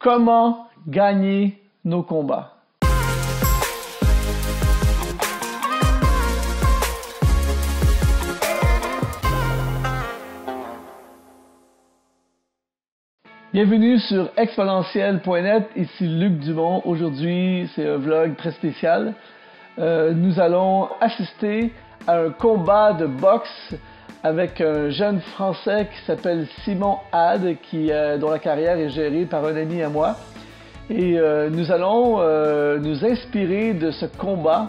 Comment gagner nos combats? Bienvenue sur exponentiel.net, ici Luc Dumont. Aujourd'hui, c'est un vlog très spécial. Nous allons assister à un combat de boxe avec un jeune Français qui s'appelle Simon Had, dont la carrière est gérée par un ami à moi. Et nous allons nous inspirer de ce combat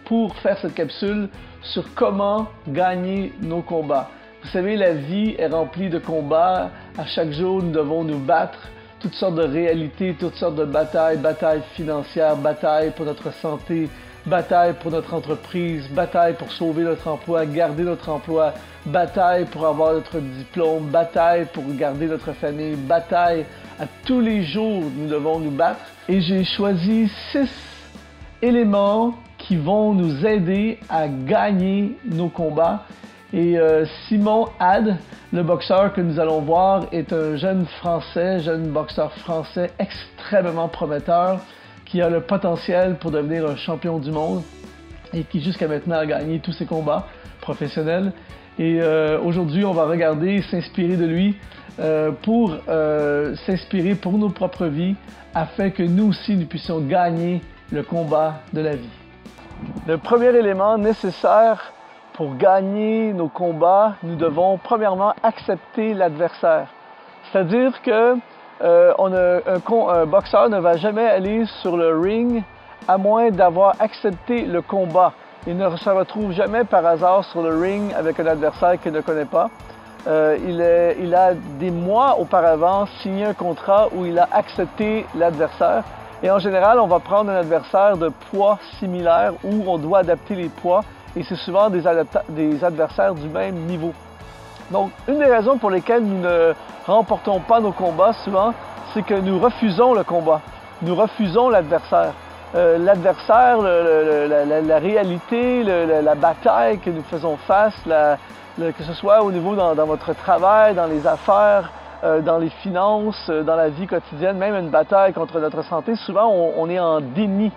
pour faire cette capsule sur comment gagner nos combats. Vous savez, la vie est remplie de combats. À chaque jour, nous devons nous battre. Toutes sortes de réalités, toutes sortes de batailles, batailles financières, batailles pour notre santé, batailles pour notre entreprise, batailles pour sauver notre emploi, garder notre emploi, batailles pour avoir notre diplôme, batailles pour garder notre famille, batailles à tous les jours, nous devons nous battre. Et j'ai choisi 6 éléments qui vont nous aider à gagner nos combats. Et Simon Had, le boxeur que nous allons voir, est un jeune boxeur français extrêmement prometteur, qui a le potentiel pour devenir un champion du monde et qui jusqu'à maintenant a gagné tous ses combats professionnels. Et aujourd'hui, on va regarder et s'inspirer de lui pour s'inspirer pour nos propres vies afin que nous aussi, nous puissions gagner le combat de la vie. Le premier élément nécessaire pour gagner nos combats, nous devons premièrement accepter l'adversaire. C'est-à-dire que un boxeur ne va jamais aller sur le ring à moins d'avoir accepté le combat. Il ne se retrouve jamais par hasard sur le ring avec un adversaire qu'il ne connaît pas. Il a des mois auparavant signé un contrat où il a accepté l'adversaire. Et en général, on va prendre un adversaire de poids similaire où on doit adapter les poids. Et c'est souvent des adversaires du même niveau. Donc, une des raisons pour lesquelles nous ne remportons pas nos combats souvent, c'est que nous refusons le combat. Nous refusons l'adversaire. L'adversaire, la réalité, la bataille que nous faisons face, que ce soit au niveau dans votre travail, dans les affaires, dans les finances, dans la vie quotidienne, même une bataille contre notre santé, souvent on est en déni.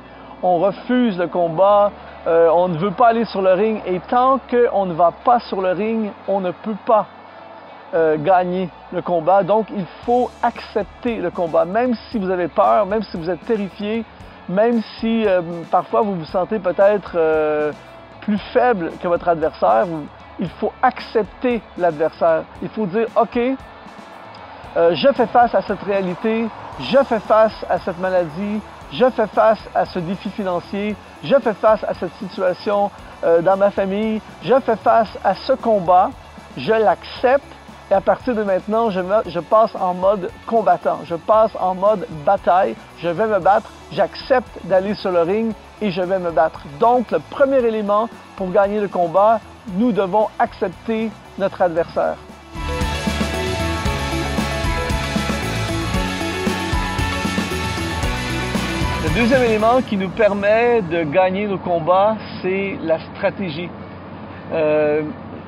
On refuse le combat, on ne veut pas aller sur le ring et tant qu'on ne va pas sur le ring, on ne peut pas gagner le combat. Donc, il faut accepter le combat, même si vous avez peur, même si vous êtes terrifié, même si parfois vous vous sentez peut-être plus faible que votre adversaire. Il faut accepter l'adversaire. Il faut dire, OK, je fais face à cette réalité, je fais face à cette maladie, je fais face à ce défi financier, je fais face à cette situation dans ma famille, je fais face à ce combat, je l'accepte et à partir de maintenant, je passe en mode combattant, je passe en mode bataille, je vais me battre, j'accepte d'aller sur le ring et je vais me battre. Donc, le premier élément pour gagner le combat, nous devons accepter notre adversaire. Le deuxième élément qui nous permet de gagner nos combats, c'est la stratégie.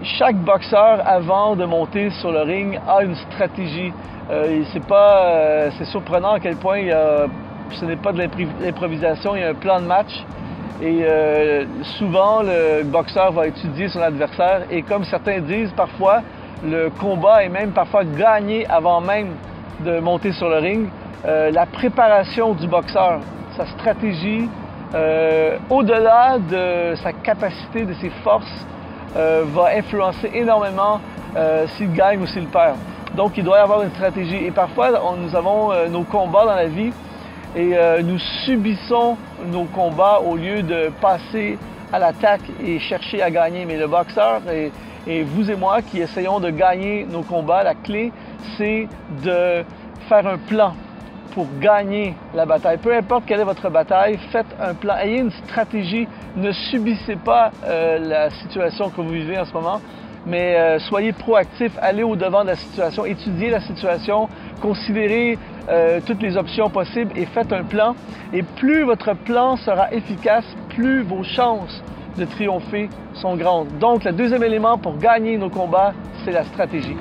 Chaque boxeur, avant de monter sur le ring, a une stratégie. C'est surprenant à quel point ce n'est pas de l'improvisation, il y a un plan de match. Et souvent, le boxeur va étudier son adversaire. Et comme certains disent, parfois, le combat est même parfois gagné avant même de monter sur le ring. La préparation du boxeur, sa stratégie, au-delà de sa capacité, de ses forces, va influencer énormément s'il gagne ou s'il perd. Donc, il doit y avoir une stratégie. Et parfois, nous avons nos combats dans la vie et nous subissons nos combats au lieu de passer à l'attaque et chercher à gagner. Mais le boxeur et vous et moi qui essayons de gagner nos combats, la clé, c'est de faire un plan pour gagner la bataille. Peu importe quelle est votre bataille, faites un plan, ayez une stratégie, ne subissez pas la situation que vous vivez en ce moment, mais soyez proactif, allez au-devant de la situation, étudiez la situation, considérez toutes les options possibles et faites un plan. Et plus votre plan sera efficace, plus vos chances de triompher sont grandes. Donc, le deuxième élément pour gagner nos combats, c'est la stratégie.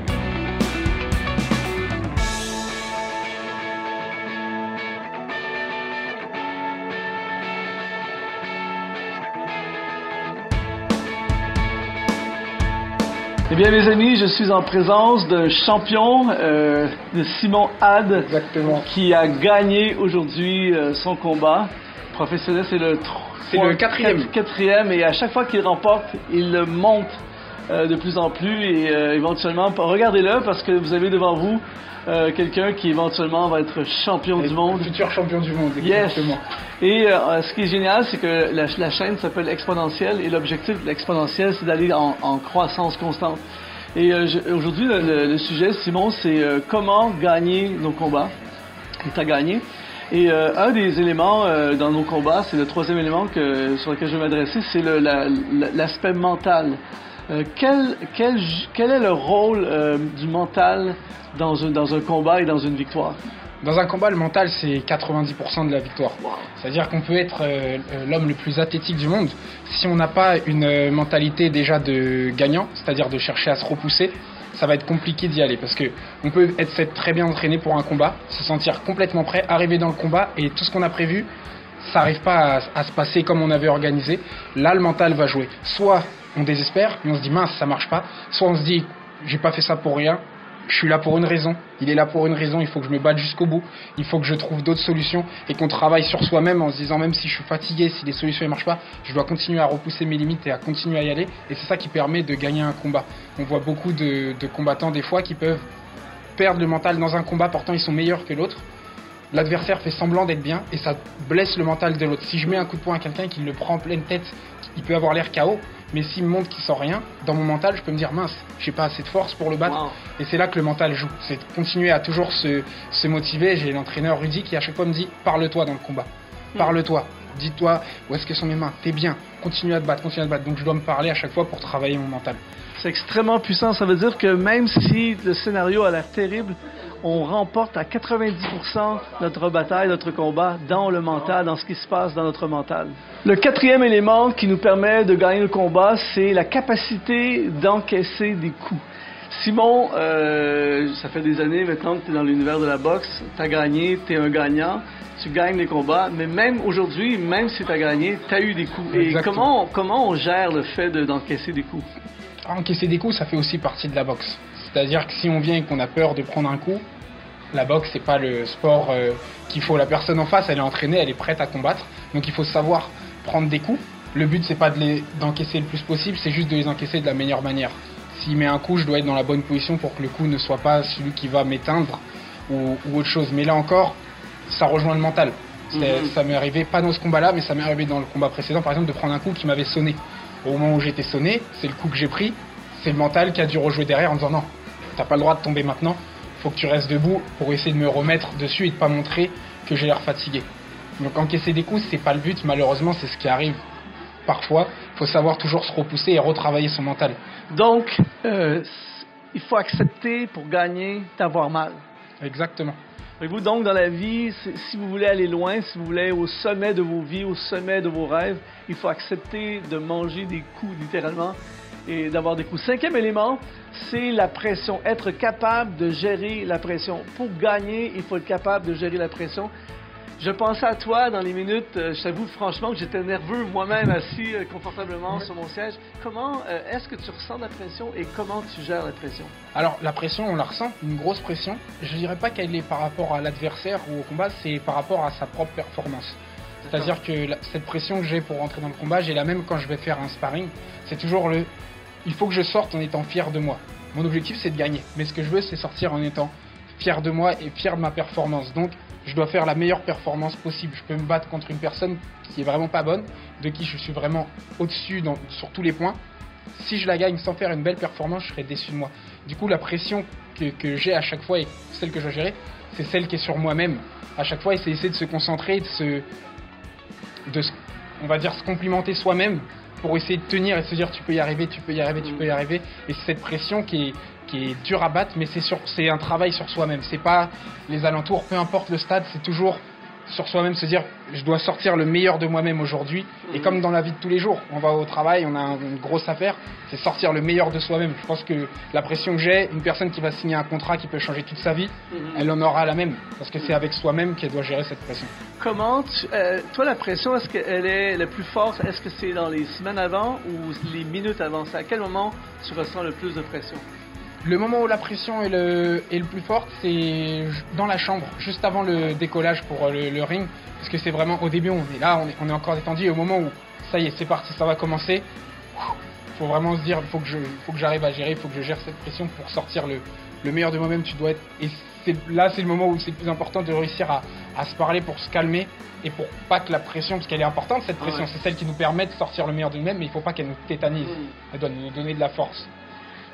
Eh bien, mes amis, je suis en présence d'un champion, de Simon Had. Exactement. Qui a gagné aujourd'hui son combat professionnel. C'est le quatrième. Et à chaque fois qu'il remporte, il le monte de plus en plus. Et éventuellement, regardez-le parce que vous avez devant vous quelqu'un qui éventuellement va être champion du monde. Futur champion du monde, exactement. Yes. Et ce qui est génial, c'est que la chaîne s'appelle Exponentiel et l'objectif de l'Exponentiel, c'est d'aller en croissance constante. Et aujourd'hui, le sujet, Simon, c'est comment gagner nos combats. Et tu as gagné. Et un des éléments dans nos combats, c'est le troisième élément sur lequel je vais m'adresser, c'est l'aspect mental. Quel est le rôle du mental dans un combat et dans une victoire? Dans un combat, le mental, c'est 90% de la victoire. Wow. C'est-à-dire qu'on peut être l'homme le plus athlétique du monde. Si on n'a pas une mentalité déjà de gagnant, c'est-à-dire de chercher à se repousser, ça va être compliqué d'y aller. Parce qu'on peut être très bien entraîné pour un combat, se sentir complètement prêt, arriver dans le combat et tout ce qu'on a prévu, ça n'arrive pas à se passer comme on avait organisé. Là, le mental va jouer. Soit on désespère, mais on se dit mince, ça marche pas. Soit on se dit, j'ai pas fait ça pour rien. Je suis là pour une raison, il est là pour une raison, il faut que je me batte jusqu'au bout, il faut que je trouve d'autres solutions et qu'on travaille sur soi-même en se disant même si je suis fatigué, si les solutions ne marchent pas, je dois continuer à repousser mes limites et à continuer à y aller et c'est ça qui permet de gagner un combat. On voit beaucoup de combattants des fois qui peuvent perdre le mental dans un combat, pourtant ils sont meilleurs que l'autre. L'adversaire fait semblant d'être bien et ça blesse le mental de l'autre. Si je mets un coup de poing à quelqu'un qui le prend en pleine tête, il peut avoir l'air KO. Mais s'il me montre qu'il sent rien, dans mon mental, je peux me dire mince, j'ai pas assez de force pour le battre. Wow. Et c'est là que le mental joue. C'est de continuer à toujours se motiver. J'ai l'entraîneur Rudy qui à chaque fois me dit parle-toi dans le combat. Parle-toi. Dis-toi où est-ce que sont mes mains. T'es bien. Continue à te battre, continue à te battre. Donc je dois me parler à chaque fois pour travailler mon mental. C'est extrêmement puissant. Ça veut dire que même si le scénario a l'air terrible, on remporte à 90% notre bataille, notre combat dans le mental, dans ce qui se passe dans notre mental. Le quatrième élément qui nous permet de gagner le combat, c'est la capacité d'encaisser des coups. Simon, ça fait des années maintenant que tu es dans l'univers de la boxe, tu as gagné, tu es un gagnant, tu gagnes les combats, mais même aujourd'hui, même si tu as gagné, tu as eu des coups. Exactement. Et comment on gère le fait d'encaisser des coups? Encaisser des coups, ça fait aussi partie de la boxe. C'est-à-dire que si on vient et qu'on a peur de prendre un coup, la boxe, c'est pas le sport qu'il faut. La personne en face, elle est entraînée, elle est prête à combattre. Donc il faut savoir prendre des coups. Le but, c'est pas d'encaisser le plus possible, c'est juste de les encaisser de la meilleure manière. S'il met un coup, je dois être dans la bonne position pour que le coup ne soit pas celui qui va m'éteindre ou autre chose. Mais là encore, ça rejoint le mental. Ça m'est arrivé, pas dans ce combat-là, mais ça m'est arrivé dans le combat précédent, par exemple, de prendre un coup qui m'avait sonné. Au moment où j'étais sonné, c'est le coup que j'ai pris, c'est le mental qui a dû rejouer derrière en disant non, t'as pas le droit de tomber maintenant, faut que tu restes debout pour essayer de me remettre dessus et de pas montrer que j'ai l'air fatigué. Donc encaisser des coups, c'est pas le but, malheureusement c'est ce qui arrive parfois. Il faut savoir toujours se repousser et retravailler son mental. Donc, il faut accepter pour gagner d'avoir mal. Exactement. Vous, donc, dans la vie, si vous voulez aller loin, si vous voulez au sommet de vos vies, au sommet de vos rêves, il faut accepter de manger des coups, littéralement, et d'avoir des coups. Cinquième élément, c'est la pression. Être capable de gérer la pression. Pour gagner, il faut être capable de gérer la pression. Je pensais à toi dans les minutes, je t'avoue franchement que j'étais nerveux moi-même assis confortablement sur mon siège. Comment est-ce que tu ressens la pression et comment tu gères la pression? Alors la pression, on la ressent, une grosse pression. Je ne dirais pas qu'elle est par rapport à l'adversaire ou au combat, c'est par rapport à sa propre performance. C'est-à-dire que cette pression que j'ai pour rentrer dans le combat, j'ai la même quand je vais faire un sparring. C'est toujours il faut que je sorte en étant fier de moi. Mon objectif c'est de gagner, mais ce que je veux c'est sortir en étant fier de moi et fier de ma performance. Donc je dois faire la meilleure performance possible. Je peux me battre contre une personne qui est vraiment pas bonne, de qui je suis vraiment au-dessus sur tous les points. Si je la gagne sans faire une belle performance, je serai déçu de moi. Du coup, la pression que j'ai à chaque fois et celle que je dois gérer, c'est celle qui est sur moi-même. À chaque fois, c'est essayer de se concentrer, on va dire se complimenter soi-même pour essayer de tenir et se dire tu peux y arriver, tu peux y arriver, tu peux y arriver. Et c'est cette pression qui est dure à battre, mais c'est un travail sur soi-même. C'est pas les alentours, peu importe le stade, c'est toujours sur soi-même, se dire je dois sortir le meilleur de moi-même aujourd'hui. Et comme dans la vie de tous les jours, on va au travail, on a une grosse affaire, c'est sortir le meilleur de soi-même. Je pense que la pression que j'ai, une personne qui va signer un contrat qui peut changer toute sa vie, elle en aura la même, parce que c'est avec soi-même qu'elle doit gérer cette pression. Comment, toi, la pression, est-ce qu'elle est la plus forte? Est-ce que c'est dans les semaines avant ou les minutes avant? C'est à quel moment tu ressens le plus de pression? Le moment où la pression est le plus forte, c'est dans la chambre, juste avant le décollage pour le ring. Parce que c'est vraiment au début, on est là, on est encore détendu. Et au moment où ça y est, c'est parti, ça va commencer, il faut vraiment se dire, il faut que j'arrive à gérer, il faut que je gère cette pression pour sortir le meilleur de moi-même. Tu dois être. Et là, c'est le moment où c'est le plus important de réussir à se parler pour se calmer et pour pas que la pression, parce qu'elle est importante cette pression, c'est celle qui nous permet de sortir le meilleur de nous-mêmes, mais il faut pas qu'elle nous tétanise. Elle doit nous donner de la force.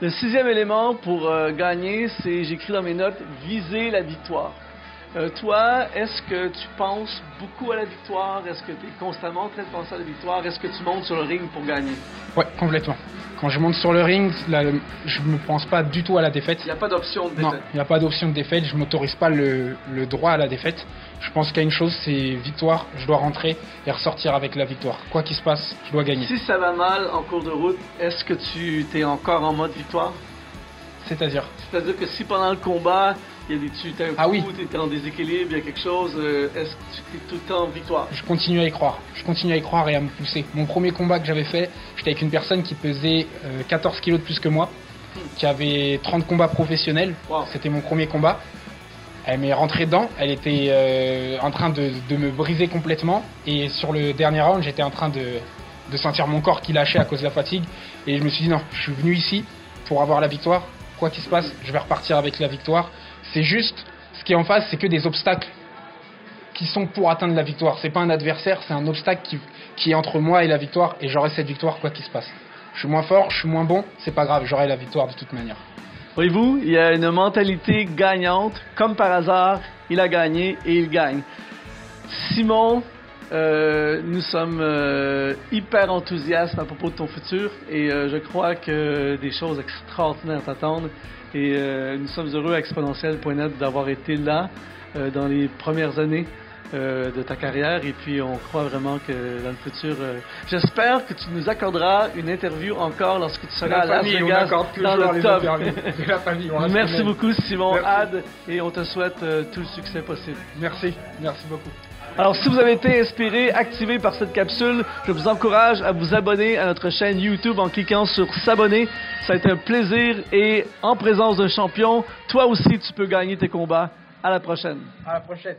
Le 6e élément pour gagner, c'est, j'écris dans mes notes, viser la victoire. Toi, est-ce que tu penses beaucoup à la victoire? Est-ce que tu es constamment en train de penser à la victoire? Est-ce que tu montes sur le ring pour gagner? Ouais, complètement. Quand je monte sur le ring, là, je ne pense pas du tout à la défaite. Il n'y a pas d'option de défaite? Non, il n'y a pas d'option de défaite. Je ne m'autorise pas le droit à la défaite. Je pense qu'il y a une chose, c'est victoire. Je dois rentrer et ressortir avec la victoire. Quoi qu'il se passe, je dois gagner. Si ça va mal en cours de route, est-ce que tu es encore en mode victoire? C'est-à-dire que si pendant le combat, tu es tu es en déséquilibre, il y a quelque chose, est-ce que tu es tout le temps en victoire? Je continue à y croire. Je continue à y croire et à me pousser. Mon premier combat que j'avais fait, j'étais avec une personne qui pesait 14 kilos de plus que moi, qui avait 30 combats professionnels. Wow. C'était mon premier combat. Elle m'est rentrée dedans, elle était en train de me briser complètement. Et sur le dernier round, j'étais en train de sentir mon corps qui lâchait à cause de la fatigue. Et je me suis dit non, je suis venu ici pour avoir la victoire. Quoi qu'il se passe, je vais repartir avec la victoire. C'est juste, ce qui est en face, c'est que des obstacles qui sont pour atteindre la victoire. C'est pas un adversaire, c'est un obstacle qui est entre moi et la victoire. Et j'aurai cette victoire quoi qu'il se passe. Je suis moins fort, je suis moins bon, c'est pas grave, j'aurai la victoire de toute manière. Voyez-vous, il y a une mentalité gagnante. Comme par hasard, il a gagné et il gagne. Simon, nous sommes hyper enthousiastes à propos de ton futur et je crois que des choses extraordinaires t'attendent. Et nous sommes heureux à Exponentiel.net d'avoir été là dans les premières années de ta carrière et puis on croit vraiment que dans le futur, j'espère que tu nous accorderas une interview encore lorsque tu seras à Las Vegas dans le top. Merci beaucoup Simon Had et on te souhaite tout le succès possible. Merci beaucoup. Alors si vous avez été inspiré, activé par cette capsule, je vous encourage à vous abonner à notre chaîne YouTube en cliquant sur s'abonner. Ça a été un plaisir et en présence d'un champion, toi aussi tu peux gagner tes combats. À la prochaine. À la prochaine.